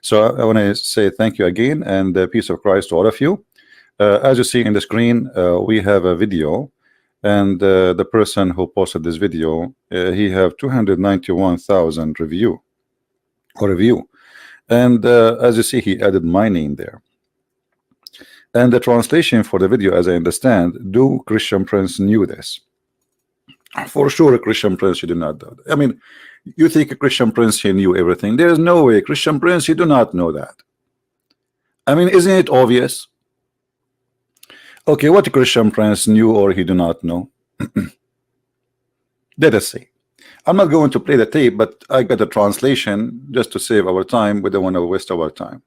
So I want to say thank you again, and peace of Christ to all of you. As you see in the screen, we have a video, and the person who posted this video, he have 291,000 review, and as you see, he added my name there. And the translation for the video, as I understand, do Christian Prince knew this? For sure, a Christian Prince, you do not know. I mean, you think a Christian Prince, he knew everything. There is no way, Christian Prince, you do not know that. I mean, isn't it obvious? Okay, what Christian Prince knew or he do not know? Let us see. I'm not going to play the tape, but I got a translation just to save our time. We don't want to waste our time.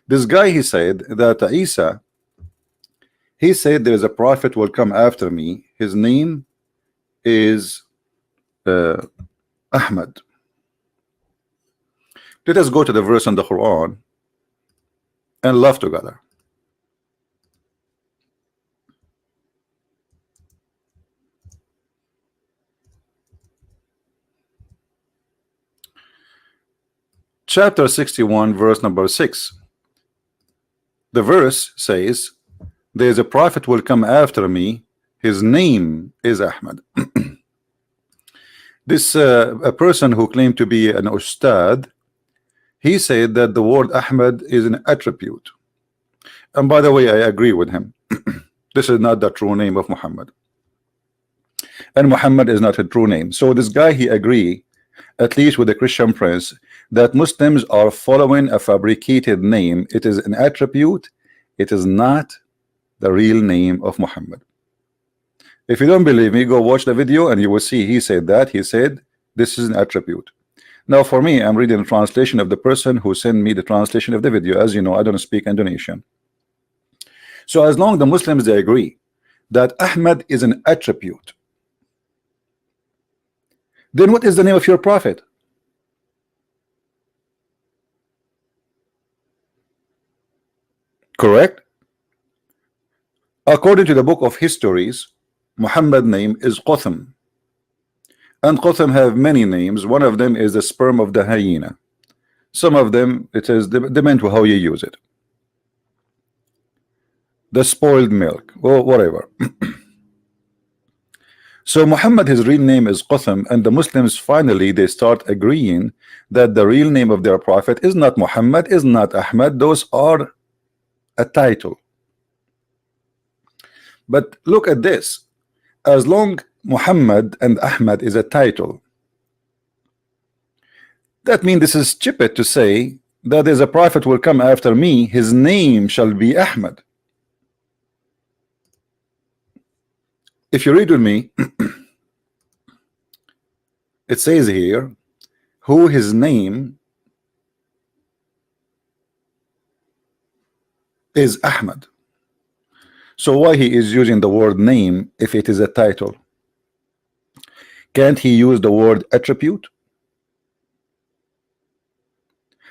This guy, he said that Isa, he said there is a prophet will come after me. His name is Ahmad. Let us go to the verse in the Quran and laugh together. Chapter 61, verse number 6. The verse says, there is a prophet will come after me. His name is Ahmad. This a person who claimed to be an Ustadz, he said that the word Ahmad is an attribute. And by the way, I agree with him. This is not the true name of Muhammad. And Muhammad is not a true name. So this guy, he agree, at least with the Christian Prince, that Muslims are following a fabricated name. It is an attribute. It is not the real name of Muhammad. If you don't believe me, go watch the video and you will see he said that. He said this is an attribute. Now for me, I'm reading the translation of the person who sent me the translation of the video. As you know, I don't speak Indonesian. So as long as the Muslims, they agree that Ahmad is an attribute, then what is the name of your prophet? Correct? According to the book of histories, Muhammad's name is Qutham. And Qutham have many names. One of them is the sperm of the hyena. Some of them, it is depends on how you use it. The spoiled milk, or whatever. So Muhammad, his real name is Qutham, and the Muslims finally they start agreeing that the real name of their prophet is not Muhammad, is not Ahmad. Those are a title. But look at this. As long Muhammad and Ahmad is a title, that means this is stupid to say that there's a prophet will come after me, his name shall be Ahmad. If you read with me, it says here who his name is Ahmad. So why he is using the word name if it is a title? Can't he use the word attribute?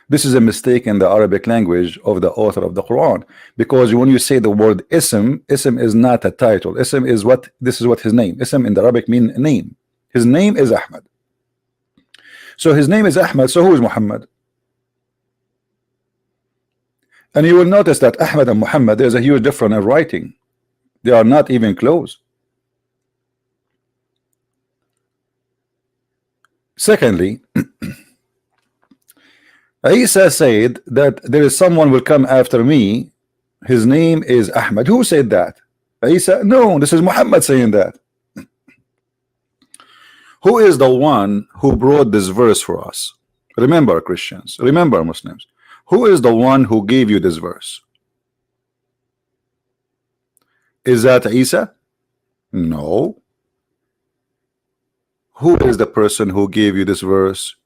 This is a mistake in the Arabic language of the author of the Quran, because when you say the word ism is not a title. Ism is what, this is what his name. Ism in the Arabic mean name. His name is Ahmad. So his name is Ahmad. So who is Muhammad? And you will notice that Ahmad and Muhammad, there's a huge difference in writing. They are not even close. Secondly, Isa said that there is someone will come after me, his name is Ahmad. Who said that? Isa? No, this is Muhammad saying that. Who is the one who brought this verse for us? Remember, Christians, remember, Muslims, who is the one who gave you this verse? Is that Isa? No. Who is the person who gave you this verse?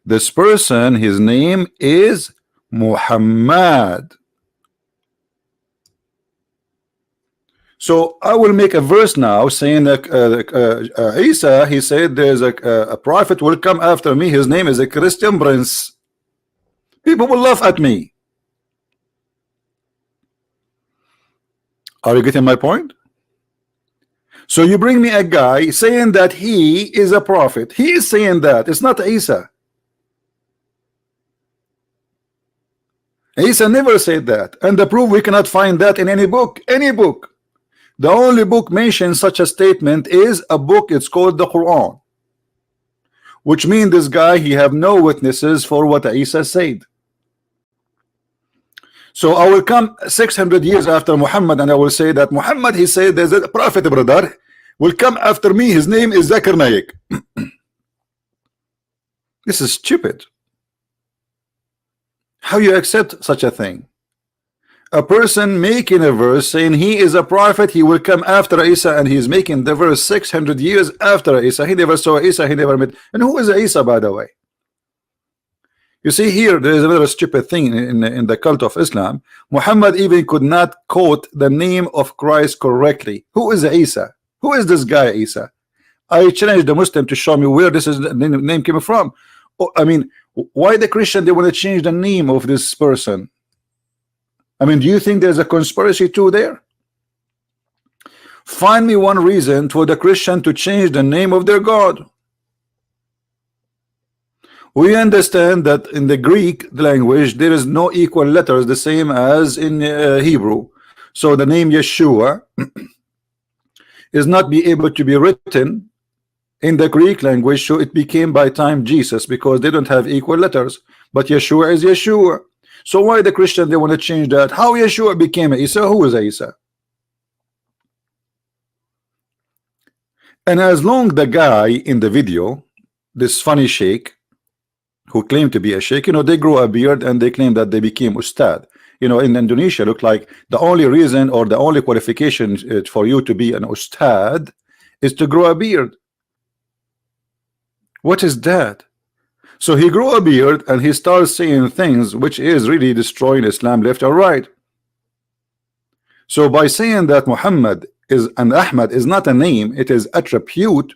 This person, his name is Muhammad. So I will make a verse now saying that Isa, he said there's a prophet will come after me, his name is a Christian Prince. People will laugh at me. Are you getting my point? So you bring me a guy saying that he is a prophet. He is saying that. It's not Isa. Isa never said that, and the proof, we cannot find that in any book. Any book. The only book mentions such a statement is a book. It's called the Quran, which means this guy, he have no witnesses for what Isa said. So I will come 600 years after Muhammad, and I will say that Muhammad, he said there's a prophet, brother, will come after me. His name is Zakir Naik. This is stupid. How you accept such a thing? A person making a verse saying he is a prophet, he will come after Isa, and he's making the verse 600 years after Isa. He never saw Isa, he never met. And who is Isa, by the way? You see, here there is another stupid thing in the cult of Islam. Muhammad even could not quote the name of Christ correctly. Who is Isa? Who is this guy Isa? I challenge the Muslim to show me where this is the name came from. Oh, I mean, why the Christian, they want to change the name of this person? I mean, do you think there's a conspiracy too there? Find me one reason for the Christian to change the name of their God. We understand that in the Greek language there is no equal letters the same as in Hebrew. So the name Yeshua is not be able to be written in the Greek language, so it became by time Jesus, because they don't have equal letters. But Yeshua is Yeshua. So why the Christian, they want to change that? How Yeshua became Isa? Who is Isa? And as long the guy in the video, this funny sheikh who claimed to be a sheikh, you know, they grow a beard and they claim that they became Ustad. You know, in Indonesia, look like the only reason or the only qualification for you to be an Ustad is to grow a beard. What is that? So he grew a beard and he starts saying things which is really destroying Islam left or right. So by saying that Muhammad is and Ahmad is not a name, it is attribute,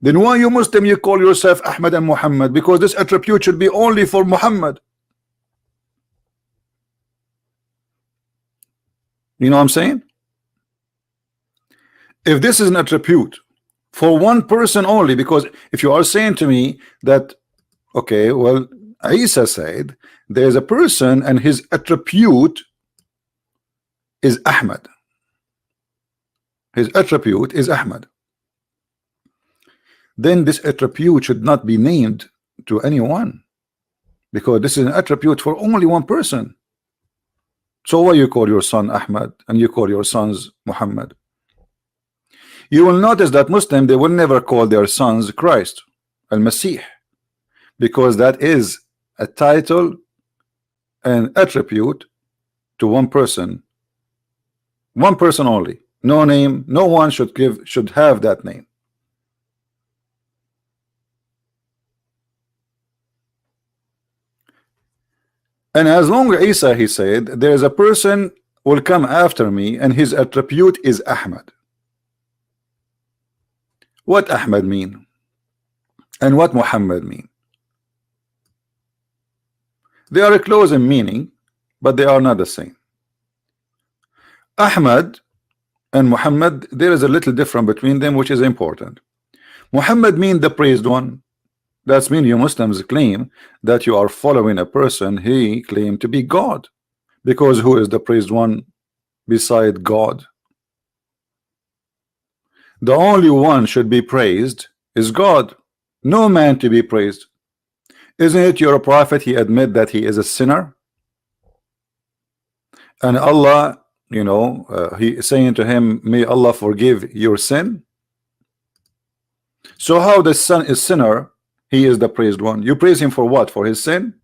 then why you Muslim you call yourself Ahmad and Muhammad? Because this attribute should be only for Muhammad. You know what I'm saying? If this is an attribute for one person only, because if you are saying to me that, okay, well, Isa said there's a person and his attribute is Ahmad. His attribute is Ahmad. Then this attribute should not be named to anyone, because this is an attribute for only one person. So why you call your son Ahmad and you call your sons Muhammad? You will notice that Muslim, they will never call their sons Christ, Al-Masih, because that is a title and attribute to one person only. No name, no one should have that name. And as long as Isa, he said, there is a person will come after me and his attribute is Ahmad. What Ahmad mean? And what Muhammad mean? They are close in meaning, but they are not the same. Ahmad and Muhammad, there is a little difference between them, which is important. Muhammad mean the praised one. That's mean you Muslims claim that you are following a person he claimed to be God, because who is the praised one beside God? The only one should be praised is God, no man to be praised. Isn't it your prophet, he admit that he is a sinner, and Allah, you know, he is saying to him, may Allah forgive your sin. So how the son is sinner, he is the praised one? You praise him for what? For his sin?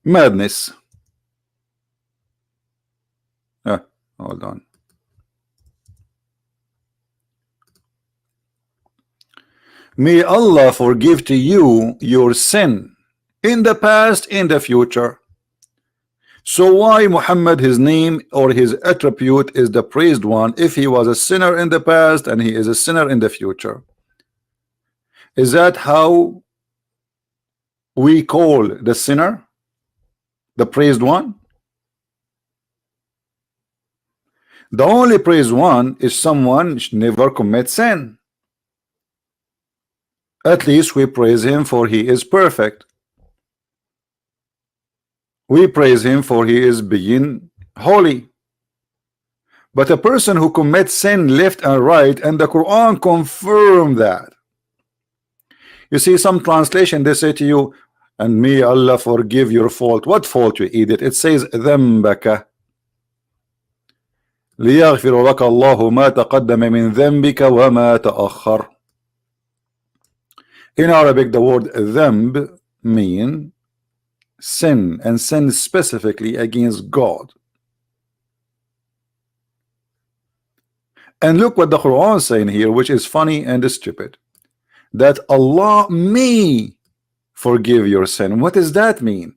Madness. Hold on. May Allah forgive to you your sin in the past, in the future. So why Muhammad, his name or his attribute is the praised one if he was a sinner in the past and he is a sinner in the future? Is that how we call the sinner the praised one? The only praised one is someone never commits sin. At least we praise him for he is perfect. We praise him for he is being holy. But a person who commits sin left and right, and the Quran confirm that. You see, some translation they say to you, and may Allah forgive your fault. What fault, you idiot? It says ذنبك ليغفر لك الله ما تقدم من ذنبك وما تأخر. In Arabic, the word ذنب mean sin, and sin specifically against God. And look what the Quran is saying here, which is funny and stupid, that Allah may forgive your sin. What does that mean?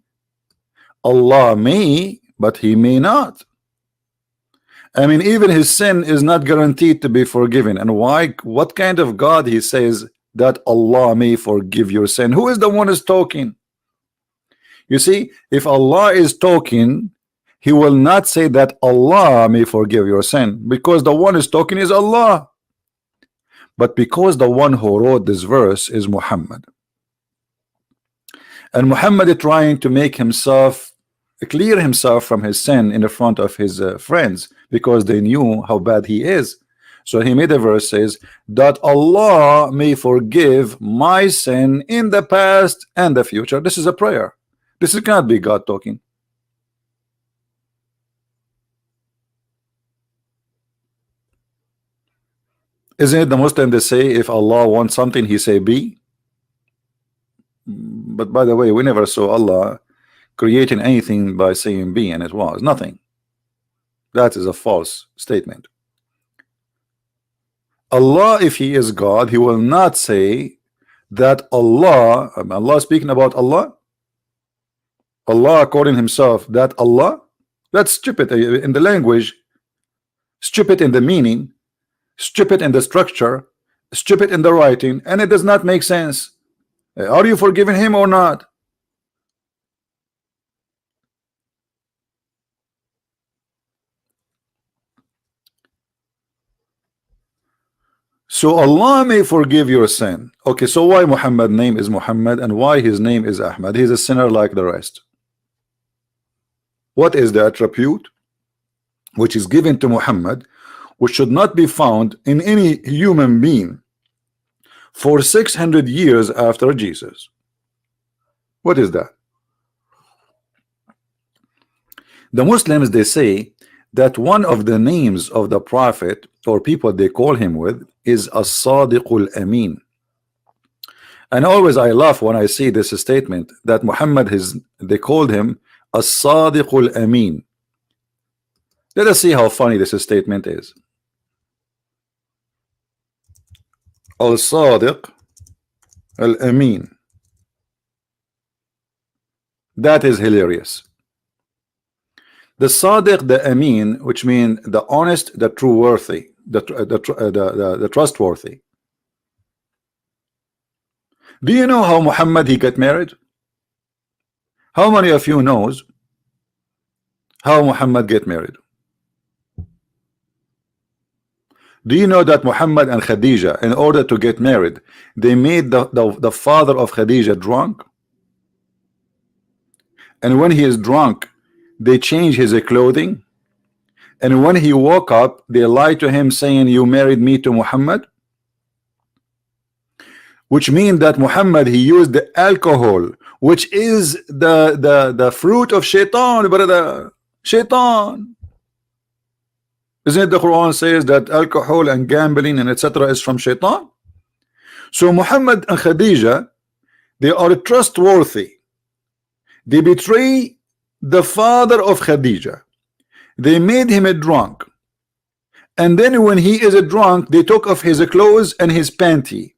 Allah may, but he may not. I mean, even his sin is not guaranteed to be forgiven. And why? What kind of God he says that Allah may forgive your sin? Who is the one who's talking? You see, if Allah is talking, he will not say that Allah may forgive your sin, because the one who's talking is Allah. But because the one who wrote this verse is Muhammad, and Muhammad is trying to make himself clear himself from his sin in the front of his friends, because they knew how bad he is. So he made a verse says that Allah may forgive my sin in the past and the future. This is a prayer. This cannot be God talking. Isn't it the Muslim they say if Allah wants something he say be? But by the way, we never saw Allah creating anything by saying be, and it was nothing. That is a false statement. Allah, if he is God, he will not say that Allah speaking about Allah according himself, that Allah, that's stupid in the language, stupid in the meaning, stupid in the structure, stupid in the writing, and it does not make sense. Are you forgiving him or not? So Allah may forgive your sin. Okay, so why Muhammad's name is Muhammad and why his name is Ahmad? He's a sinner like the rest. What is the attribute which is given to Muhammad, which should not be found in any human being for 600 years after Jesus? What is that? The Muslims, they say that one of the names of the prophet, or people they call him with, is As-Sadiqul Amin. And always I laugh when I see this statement that Muhammad they called him As-Sadiqul Amin. Let us see how funny this statement is. Al-Sadiq Al-Amin. That is hilarious. The Sadiq, the Amin, which means the honest, the trustworthy, the trustworthy. Do you know how Muhammad he got married? How many of you knows how Muhammad get married? Do you know that Muhammad and Khadija, in order to get married, they made the father of Khadija drunk? And when he is drunk, they change his clothing, and when he woke up, they lied to him saying, you married me to Muhammad, which means that Muhammad he used the alcohol, which is the fruit of shaitan, brother. Shaitan. Isn't it the Quran says that alcohol and gambling and etc. is from shaitan? So Muhammad and Khadija, they are trustworthy. They betray the father of Khadija. They made him a drunk, and then when he is a drunk, they took off his clothes and his panty,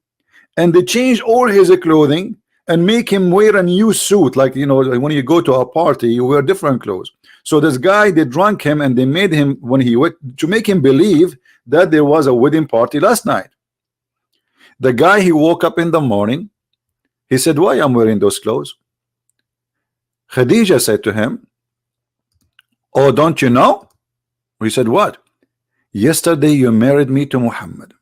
and they change all his clothing and make him wear a new suit. Like, you know, when you go to a party, you wear different clothes. So this guy, they drunk him and they made him, when he went to make him believe that there was a wedding party last night. The guy, he woke up in the morning, he said, why I'm wearing those clothes? Khadija said to him, oh, don't you know? He said, what? Yesterday you married me to Muhammad.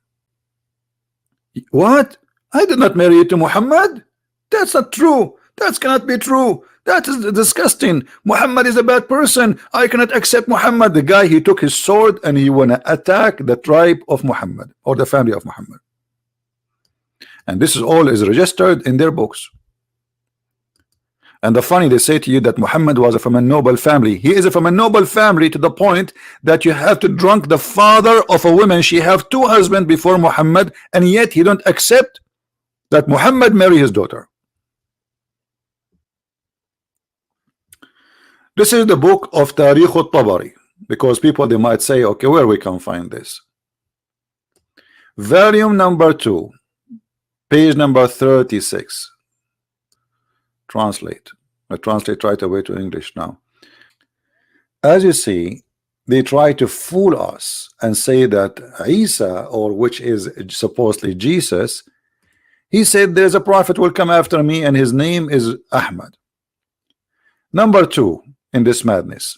What? I did not marry you to Muhammad. That's not true. That cannot be true. That is disgusting. Muhammad is a bad person. I cannot accept Muhammad. The guy, he took his sword and he wanna attack the tribe of Muhammad or the family of Muhammad. And this is all is registered in their books. And the funny, they say to you that Muhammad was from a noble family. He is from a noble family to the point that you have to drunk the father of a woman. She have 2 husbands before Muhammad, and yet he don't accept that Muhammad marry his daughter. This is the book of Tariq al-Tabari, because people, they might say, okay, where we can find this? Volume number 2, page number 36. Translate. I translate right away to English now. As you see, they try to fool us and say that Isa, or which is supposedly Jesus, he said there's a prophet will come after me and his name is Ahmad. Number 2 in this madness,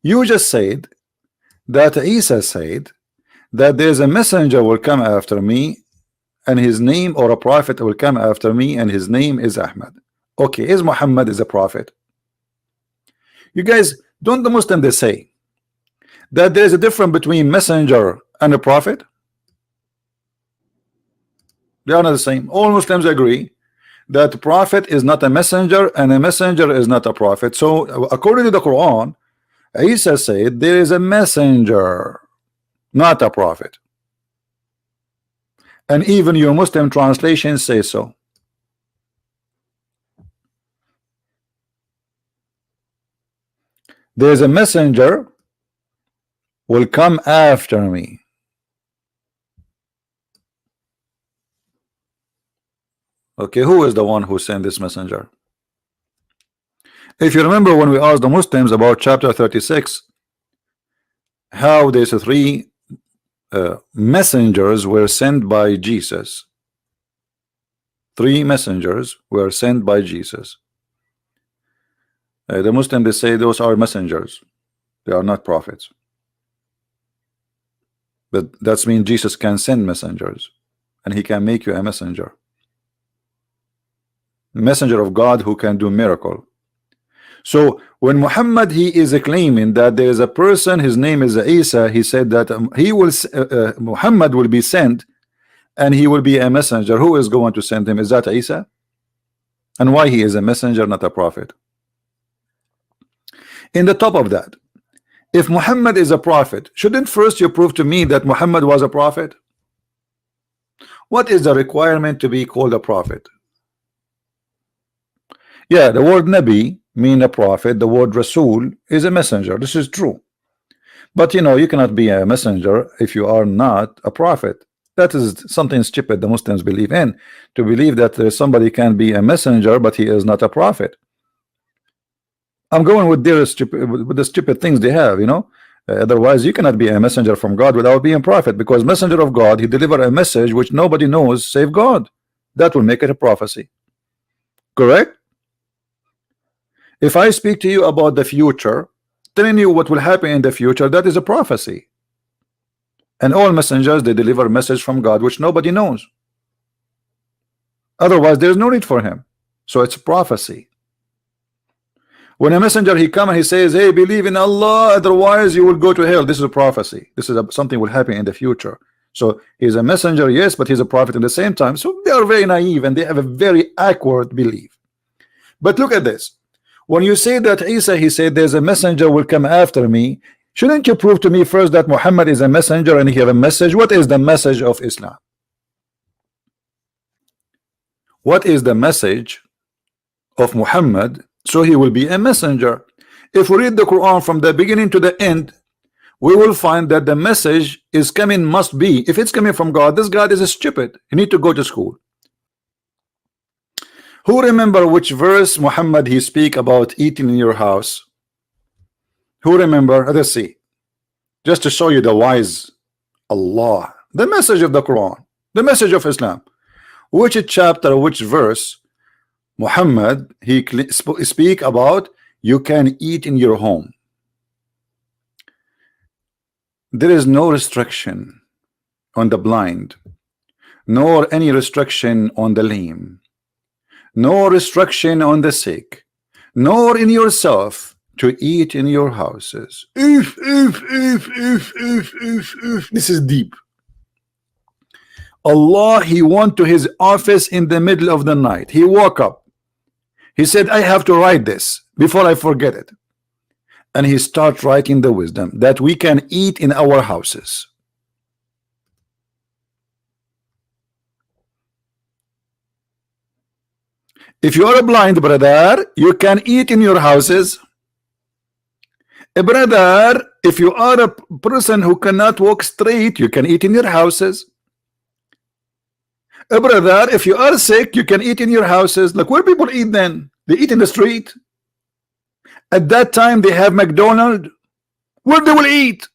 you just said that Isa said that there's a messenger will come after me and his name, or a prophet will come after me and his name is Ahmad. Okay, is Muhammad is a prophet? You guys, don't the Muslims they say that there is a difference between messenger and a prophet? They are not the same. All Muslims agree that the prophet is not a messenger and a messenger is not a prophet. So according to the Quran, Isa said there is a messenger, not a prophet. And even your Muslim translations say so. There's a messenger will come after me. Okay, who is the one who sent this messenger? If you remember when we asked the Muslims about chapter 36, how there's 3 messengers were sent by Jesus. 3 messengers were sent by Jesus. The Muslims, they say those are messengers. They are not prophets. But that means Jesus can send messengers and he can make you a messenger. Messenger of God who can do miracle. So when Muhammad, he is claiming that there is a person, his name is Isa, he said that he will Muhammad will be sent and he will be a messenger. Who is going to send him? Is that Isa? And why he is a messenger, not a prophet? In the top of that, if Muhammad is a prophet, shouldn't first you prove to me that Muhammad was a prophet? What is the requirement to be called a prophet? Yeah, the word Nabi mean a prophet. The word Rasul is a messenger. This is true. But you know, you cannot be a messenger if you are not a prophet. That is something stupid the Muslims believe in, to believe that somebody can be a messenger but he is not a prophet. I'm going with their with the stupid things they have, you know. Otherwise you cannot be a messenger from God without being a prophet, because messenger of God, he deliver a message which nobody knows save God. That will make it a prophecy. Correct? If I speak to you about the future, telling you what will happen in the future, that is a prophecy. And all messengers, they deliver a message from God which nobody knows. Otherwise there's no need for him. So it's prophecy. When a messenger, he come and he says, hey, believe in Allah, otherwise you will go to hell. This is a prophecy. This is something will happen in the future. So he's a messenger, yes, but he's a prophet at the same time. So they are very naive and they have a very awkward belief. But look at this. When you say that Isa, he said there's a messenger will come after me, shouldn't you prove to me first that Muhammad is a messenger and he have a message? What is the message of Islam? What is the message of Muhammad? So he will be a messenger. If we read the Quran from the beginning to the end, we will find that the message is coming, must be, if it's coming from God, this God is a stupid. You need to go to school. Who remember which verse Muhammad he speak about eating in your house? Who remember? Let's see. Just to show you the wise Allah, the message of the Quran, the message of Islam. Which chapter, which verse Muhammad he speak about you can eat in your home? There is no restriction on the blind, nor any restriction on the lame, no restriction on the sick, nor in yourself to eat in your houses. This is deep. Allah, he went to his office in the middle of the night. He woke up. He said, I have to write this before I forget it. And he started writing the wisdom that we can eat in our houses. If you are a blind brother, you can eat in your houses. A brother, if you are a person who cannot walk straight, you can eat in your houses. A brother, if you are sick, you can eat in your houses. Like, where people eat then? They eat in the street. At that time, they have McDonald's. Where they will eat?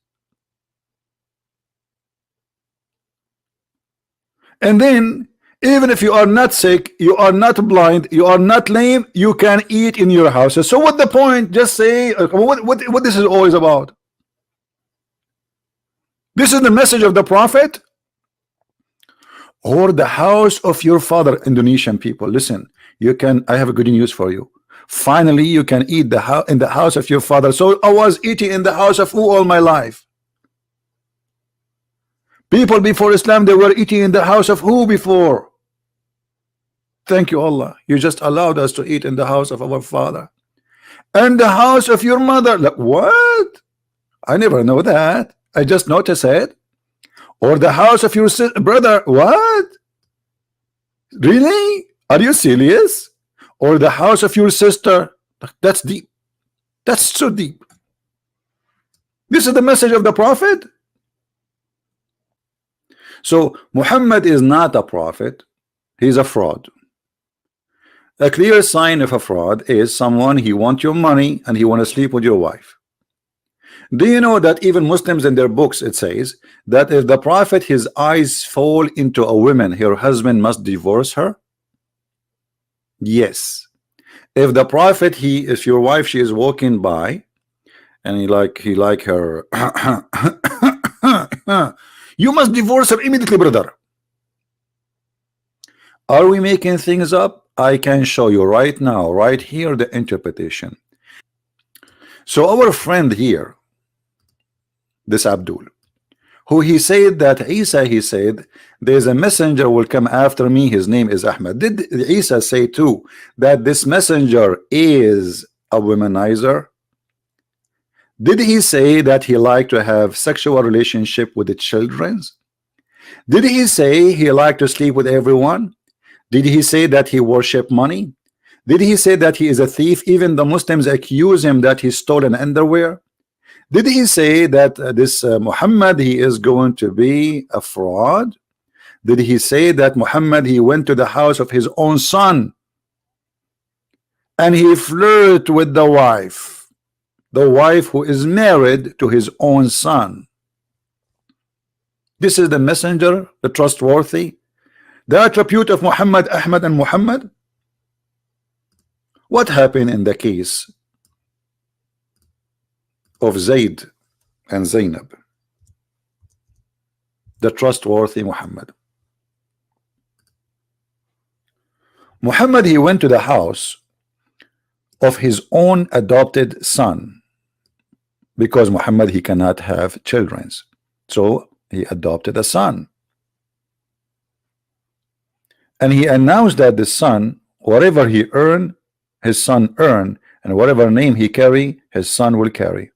And then, even if you are not sick, you are not blind, you are not lame, you can eat in your houses. So what the point? Just say what this is always about. This is the message of the Prophet, or the house of your father. Indonesian people, listen, you can, I have a good news for you. Finally, you can eat in the house of your father. So I was eating in the house of who all my life? People before Islam, they were eating in the house of who before? Thank you, Allah. You just allowed us to eat in the house of our father. And the house of your mother. Like, what? I never know that. I just noticed it. Or the house of your brother. What? Really? Are you serious? Or the house of your sister. That's deep. That's so deep. This is the message of the Prophet. So Muhammad is not a prophet. He's a fraud. A clear sign of a fraud is someone, he wants your money and he want to sleep with your wife. Do you know that even Muslims in their books, it says that if the Prophet, his eyes fall into a woman, her husband must divorce her? Yes. If the Prophet, if your wife, she is walking by and he like her you must divorce her immediately, brother. Are we making things up? I can show you right now, right here, the interpretation. So our friend here, this Abdul, who he said that Isa, he said, there's a messenger will come after me, his name is Ahmad. Did Isa say too that this messenger is a womanizer? Did he say that he liked to have sexual relationship with the children? Did he say he liked to sleep with everyone? Did he say that he worship money? Did he say that he is a thief? Even the Muslims accuse him that he stole an underwear. Did he say that this Muhammad, he is going to be a fraud? Did he say that Muhammad, he went to the house of his own son and he flirted with the wife who is married to his own son? This is the messenger, the trustworthy, the attribute of Muhammad, Ahmad, and Muhammad. What happened in the case of Zayd and Zainab, the trustworthy Muhammad? Muhammad, he went to the house of his own adopted son, because Muhammad, he cannot have children, so he adopted a son, and he announced that the son, whatever he earned, his son earned, and whatever name he carry, his son will carry.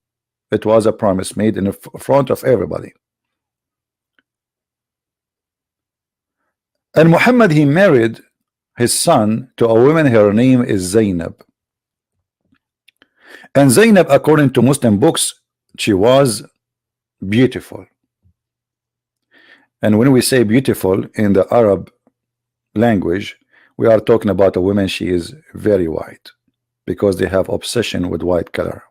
It was a promise made in front of everybody. And Muhammad, he married his son to a woman, her name is Zainab. And Zainab, according to Muslim books, she was beautiful. And when we say beautiful in the Arab language, we are talking about a woman, she is very white, because they have obsession with white color.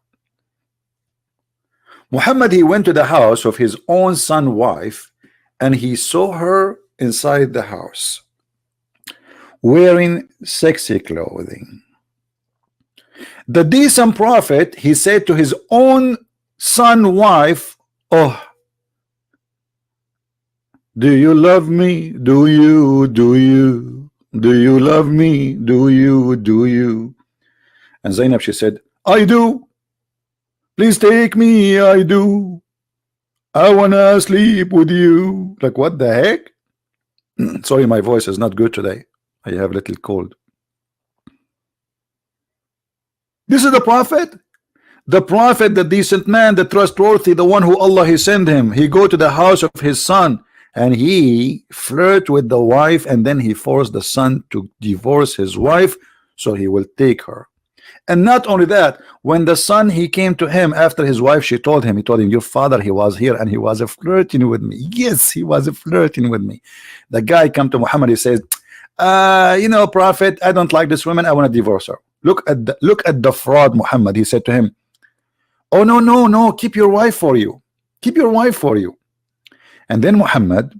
Muhammad, he went to the house of his own son wife, and he saw her inside the house wearing sexy clothing. The decent prophet, he said to his own son wife, oh, Do you love me? Do you? Do you? Do you love me? Do you? Do you? And Zainab, she said, I do. Please take me. I do. I wanna sleep with you. Like, what the heck? Sorry, my voice is not good today. I have a little cold. This is the prophet, the decent man, the trustworthy, the one who Allah he sent him. He go to the house of his son and he flirt with the wife, and then he forced the son to divorce his wife so he will take her. And not only that, when the son he came to him after his wife, he told him, your father, he was here and he was flirting with me. Yes, he was flirting with me. The guy come to Muhammad, he says, prophet, I don't like this woman, I want to divorce her. Look at the fraud, Muhammad. He said to him, oh no, keep your wife for you, keep your wife for you. And then Muhammad,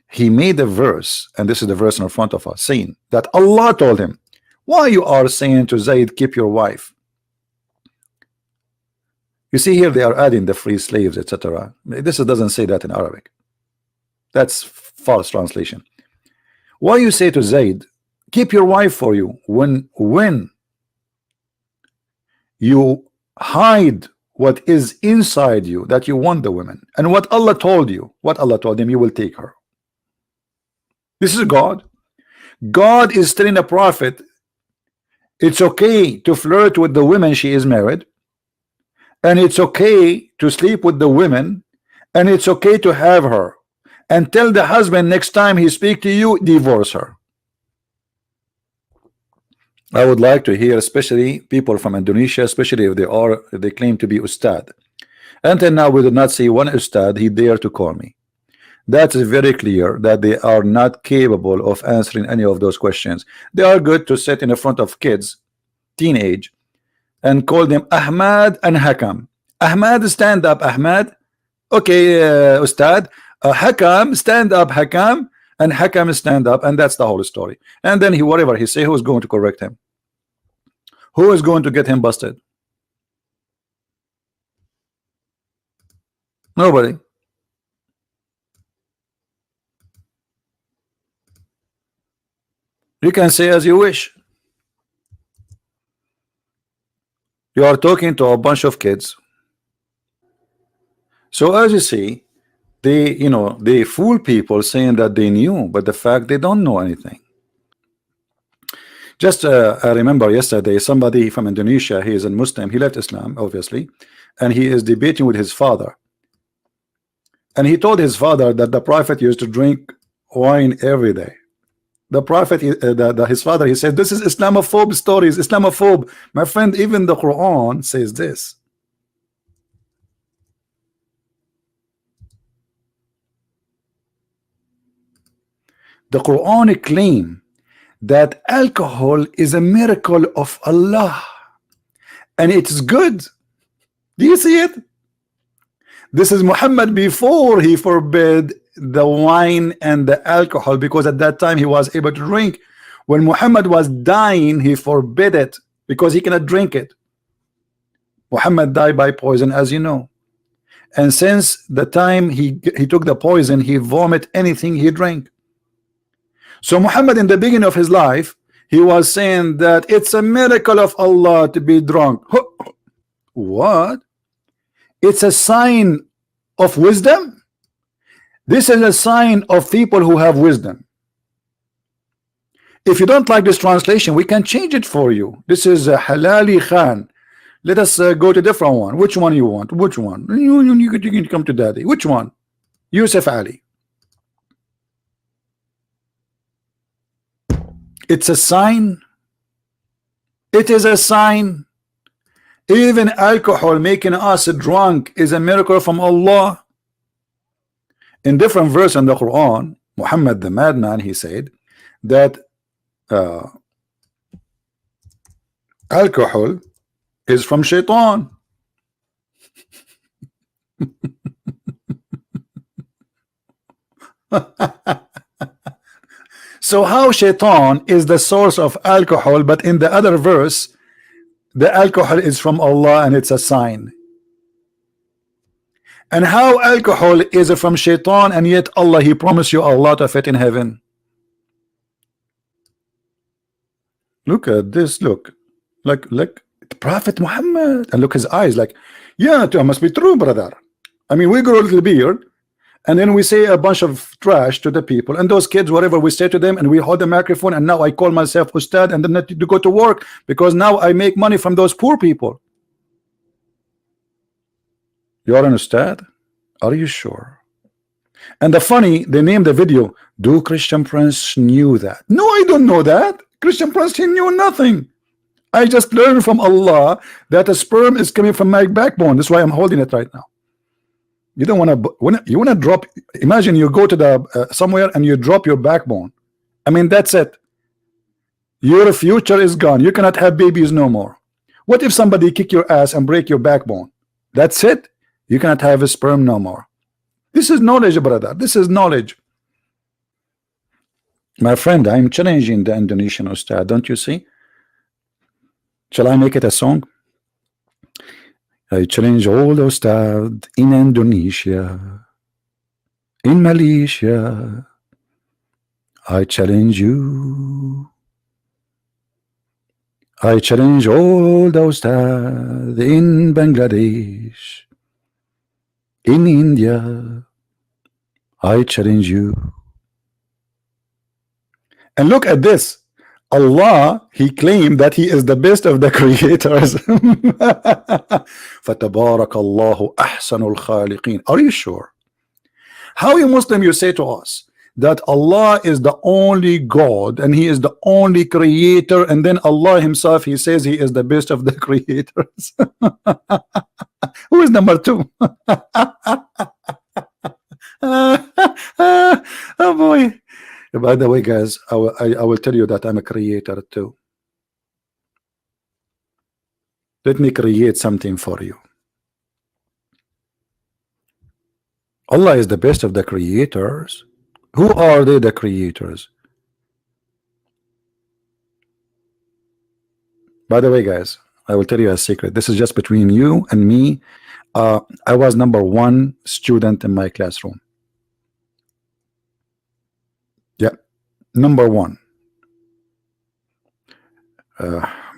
he made a verse, and this is the verse in front of us, saying that Allah told him, why you are saying to Zayd, keep your wife? You see here they are adding the free slaves, etc. This doesn't say that in Arabic. That's false translation. Why you say to Zayd, keep your wife for you, when you hide what is inside you, that you want the women, and what Allah told you, what Allah told him, you will take her. This is God. God is telling the prophet it's okay to flirt with the women she is married, and it's okay to sleep with the women, and it's okay to have her, and tell the husband next time he speak to you, divorce her. I would like to hear, especially people from Indonesia, especially if they claim to be Ustadz. Until now we did not see one Ustadz he dare to call me. That is very clear that they are not capable of answering any of those questions. They are good to sit in the front of kids, teenage, and call them Ahmad and Hakam. Ahmad, stand up, Ahmad. Okay, Ustad. Hakam, stand up, Hakam. And Hakam, stand up. And that's the whole story. And then whatever he say, who is going to correct him? Who is going to get him busted? Nobody. You can say as you wish. You are talking to a bunch of kids. So as you see, they fool people saying that they knew, but the fact they don't know anything. Just I remember yesterday somebody from Indonesia, he is a Muslim, he left Islam obviously, and he is debating with his father, and he told his father that the prophet used to drink wine every day. The prophet, his father, he said, this is Islamophobe stories, Islamophobe. My friend, even the Quran says this. The Quran claim that alcohol is a miracle of Allah and it's good. Do you see it? This is Muhammad before he forbid the wine and the alcohol, because at that time he was able to drink. When Muhammad was dying, he forbid it because he cannot drink it. Muhammad died by poison, as you know, and since the time he took the poison, he vomit anything he drank. So Muhammad, in the beginning of his life, he was saying that it's a miracle of Allah to be drunk. What? It's a sign of wisdom. This is a sign of people who have wisdom. If you don't like this translation, we can change it for you. This is Halali Khan. Let us go to a different one. Which one you want? Which one? You can come to daddy. Which one? Yusuf Ali. It's a sign. It is a sign. Even alcohol making us drunk is a miracle from Allah. In different verse in the Quran, Muhammad the madman, he said that alcohol is from shaitan. So how shaitan is the source of alcohol, but in the other verse the alcohol is from Allah and it's a sign? And how alcohol is from shaitan, and yet Allah, He promised you a lot of it in heaven. Look at this, look. Like the Prophet Muhammad, and look his eyes, like, yeah, it must be true, brother. I mean, we grow a little beard, and then we say a bunch of trash to the people, and those kids, whatever we say to them, and we hold the microphone, and now I call myself Ustad, and then to go to work, because now I make money from those poor people. You are an Ustad? Are you sure? And the funny, they named the video, do Christian Prince knew that? No, I don't know that. Christian Prince, he knew nothing. I just learned from Allah that a sperm is coming from my backbone. That's why I'm holding it right now. You don't want to, you want to drop, imagine you go to the somewhere and you drop your backbone. I mean, that's it. Your future is gone. You cannot have babies no more. What if somebody kick your ass and break your backbone? That's it. You cannot have a sperm no more. This is knowledge, brother. This is knowledge. My friend, I'm challenging the Indonesian Ustad. Don't you see? Shall I make it a song? I challenge all the Ustad in Indonesia, in Malaysia. I challenge you. I challenge all the Ustad in Bangladesh, in India. I challenge you. And look at this. Allah, He claimed that He is the best of the creators. فَتَبَارَكَ اللَّهُ أَحْسَنُ الْخَالِقِينَ. Are you sure? How you Muslim you say to us that Allah is the only God and He is the only creator, and then Allah Himself, He says He is the best of the creators? Who is number two? Oh boy. By the way, guys, I will tell you that I'm a creator too. Let me create something for you. Allah is the best of the creators. Who are they, the creators? By the way, guys, I will tell you a secret. This is just between you and me. I was number one student in my classroom. Yeah, number one.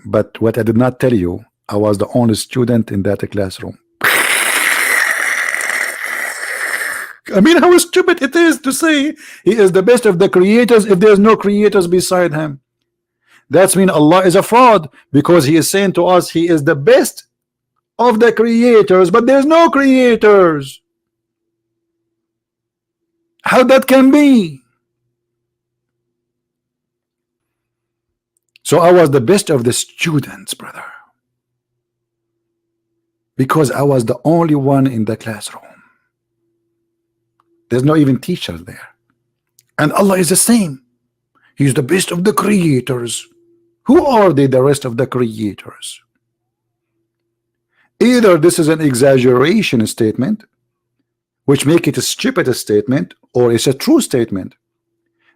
But what I did not tell you, I was the only student in that classroom. I mean, how stupid it is to say He is the best of the creators if there's no creators beside Him. That's mean Allah is a fraud, because He is saying to us He is the best of the creators, but there's no creators. How that can be? So I was the best of the students, brother, because I was the only one in the classroom. There's no even teachers there. And Allah is the same. He's the best of the creators. Who are they, the rest of the creators? Either this is an exaggeration statement, which make it a stupid statement, or it's a true statement.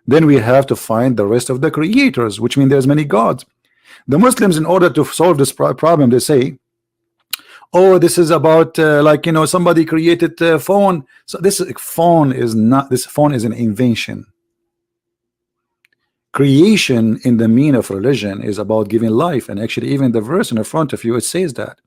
Then we have to find the rest of the creators, which means there's many gods. The Muslims, in order to solve this problem, they say, oh, this is about like, you know, somebody created a phone. So this phone is not, this phone is an invention. Creation in the meaning of religion is about giving life, and actually even the verse in the front of you, it says that.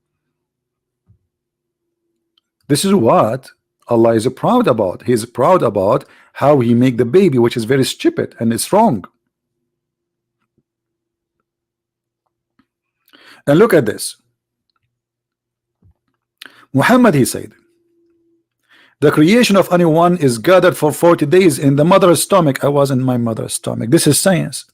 This is what Allah is proud about. He's proud about how He make the baby, which is very stupid and it's wrong. And look at this. Muhammad, he said, the creation of anyone is gathered for 40 days in the mother's stomach. I was in my mother's stomach. This is science.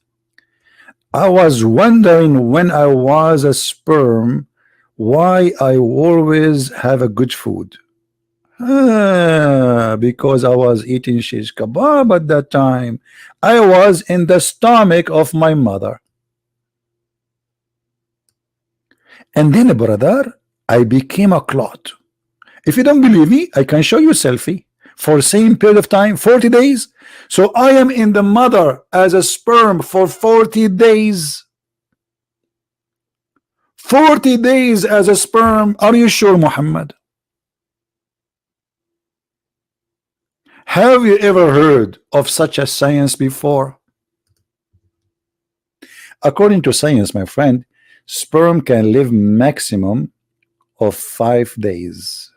I was wondering when I was a sperm why I always have a good food. Because I was eating shish kebab at that time. I was in the stomach of my mother. And then, brother, I became a clot. If you don't believe me, I can show you selfie for the same period of time, 40 days. So I am in the mother as a sperm for 40 days. 40 days as a sperm. Are you sure, Muhammad? Have you ever heard of such a science before? According to science, my friend, sperm can live maximum of 5 days.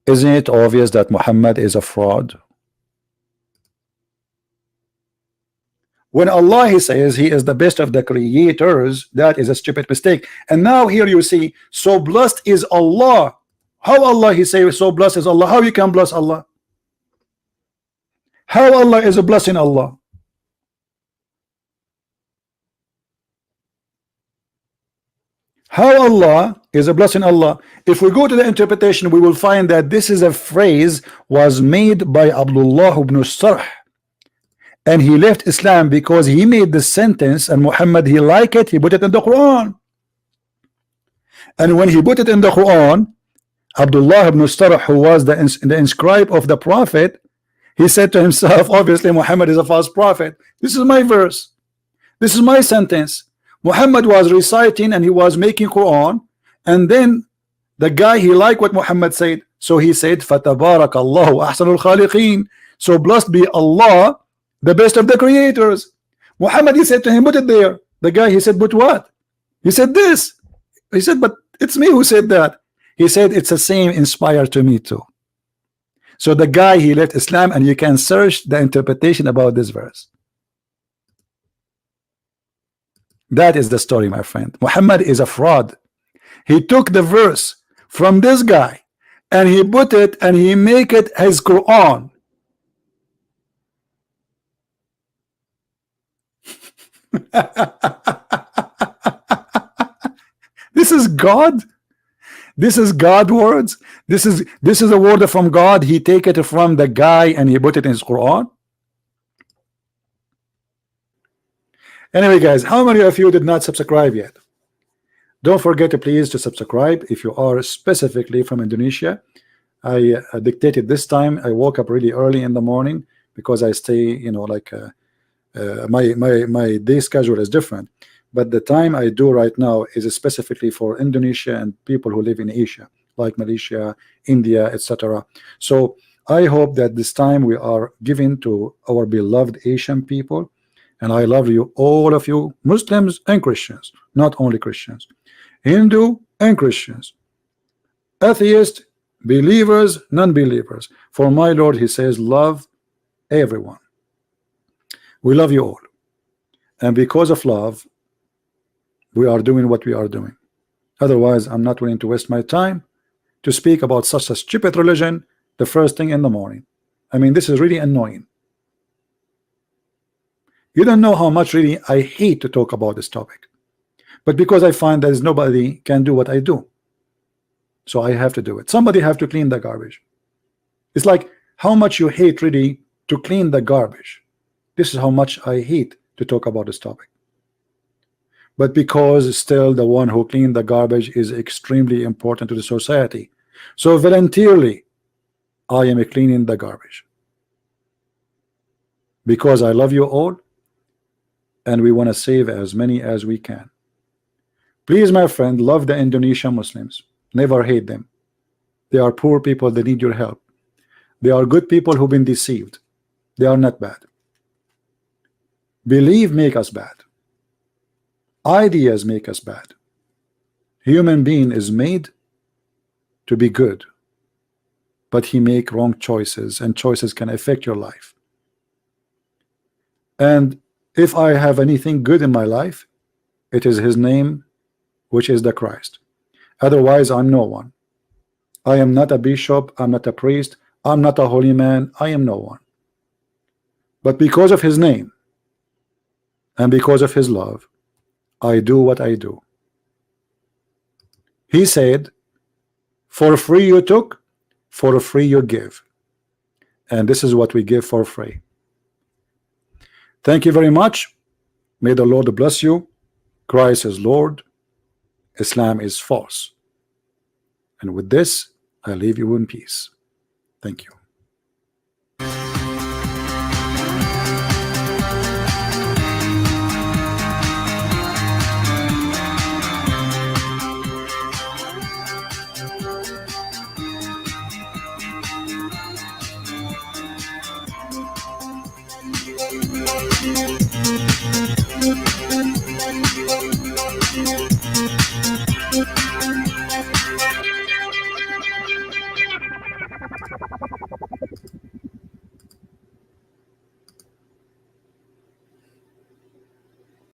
Isn't it obvious that Muhammad is a fraud? When Allah he says he is the best of the creators, that is a stupid mistake. And now here you see, so blessed is Allah. How Allah he say so blessed is Allah? How you can bless Allah? How Allah is a blessing Allah? How Allah is a blessing Allah? If we go to the interpretation, we will find that this is a phrase was made by Abdullah ibn Sarh, and he left Islam because he made the sentence, and Muhammad he liked it, he put it in the Quran. And when he put it in the Quran, Abdullah ibn Sarh, who was the inscribe of the Prophet, he said to himself, obviously Muhammad is a false prophet. This is my verse, this is my sentence. Muhammad was reciting and he was making Quran, and then the guy he liked what Muhammad said, so he said فَتَبَارَكَ اللَّهُ أَحْسَنُ الْخَالِقِينَ, so blessed be Allah, the best of the creators. Muhammad he said to him, put it there. The guy he said, but what? He said this. He said, but it's me who said that. He said, it's the same inspired to me too. So the guy he left Islam, and you can search the interpretation about this verse. That is the story, my friend. Muhammad is a fraud. He took the verse from this guy and he put it and he make it his Quran. This is God. This is God words. This is a word from God. He take it from the guy and he put it in his Quran. Anyway, guys, how many of you did not subscribe yet? Don't forget to please to subscribe if you are specifically from Indonesia. I dictated this time. I woke up really early in the morning because I stay, you know, like my day schedule is different. But the time I do right now is specifically for Indonesia and people who live in Asia, like Malaysia, India, etc. So I hope that this time we are giving to our beloved Asian people. And I love you, all of you, Muslims and Christians, not only Christians, Hindu and Christians, atheists, believers, non-believers. For my Lord, he says, love everyone. We love you all. And because of love, we are doing what we are doing. Otherwise, I'm not willing to waste my time to speak about such a stupid religion the first thing in the morning. I mean, this is really annoying. You don't know how much really I hate to talk about this topic, but because I find that nobody can do what I do, so I have to do it. Somebody have to clean the garbage. It's like how much you hate really to clean the garbage. This is how much I hate to talk about this topic. But because still the one who clean the garbage is extremely important to the society, so voluntarily I am cleaning the garbage because I love you all. And we want to save as many as we can. Please, my friend, love the Indonesian Muslims. Never hate them. They are poor people. They need your help. They are good people who've been deceived. They are not bad. Believe make us bad. Ideas make us bad. Human being is made to be good, but he make wrong choices, and choices can affect your life. And if I have anything good in my life, it is his name, which is the Christ. Otherwise, I'm no one. I am not a bishop, I'm not a priest, I'm not a holy man, I am no one. But because of his name and because of his love, I do what I do. He said, for free you took, for free you give. And this is what we give for free. Thank you very much. May the Lord bless you. Christ is Lord. Islam is false. And with this, I leave you in peace. Thank you.